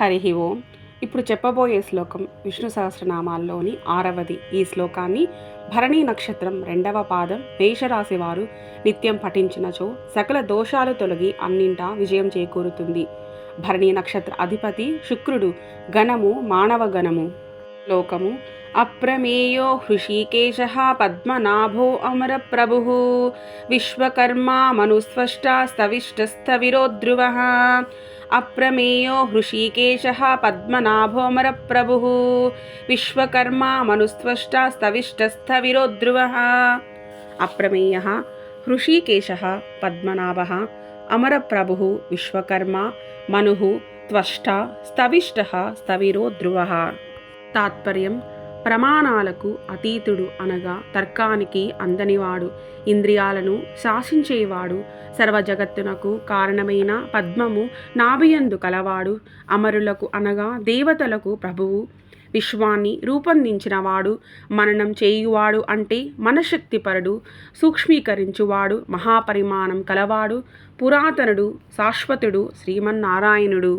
హరి ఓం. ఇప్పుడు చెప్పబోయే శ్లోకం విష్ణు సహస్రనామాల్లోని 6వది. ఈ శ్లోకాన్ని భరణీ నక్షత్రం 2వ పాదం మేషరాశి వారు నిత్యం పఠించినచో సకల దోషాలు తొలగి అన్నింటా విజయం చేకూరుతుంది. భరణీ నక్షత్ర అధిపతి శుక్రుడు. గణము మానవ గణము. శ్లోకము: అప్రమేయో హృషీకేశః పద్మనాభో అమర ప్రభుః విశ్వకర్మా మనుస్వష్టా స్తవిష్టస్థవిరో ధ్రువః. అప్రమేయో హృషీకేశః పద్మనాభోమర ప్రభుః విశ్వకర్మా మనుస్వష్టా స్తవిష్టస్థవిరో ధ్రువః. అప్రమేయః హృషీకేశః పద్మనాభః అమర ప్రభుః విశ్వకర్మా మనుః త్వష్టా స్తవిష్టః స్థవిరో ధ్రువః. తాత్పర్యం: ప్రమాణాలకు అతీతుడు అనగా తర్కానికి అందనివాడు, ఇంద్రియాలను శాసించేవాడు, సర్వ జగత్తునకు కారణమైన పద్మము నాభియందు కలవాడు, అమరులకు అనగా దేవతలకు ప్రభువు, విశ్వాన్ని రూపొందించినవాడు, మననం చేయువాడు అంటే మనశక్తిపరుడు, సూక్ష్మీకరించువాడు, మహాపరిమాణం కలవాడు, పురాతనుడు, శాశ్వతుడు, శ్రీమన్నారాయణుడు.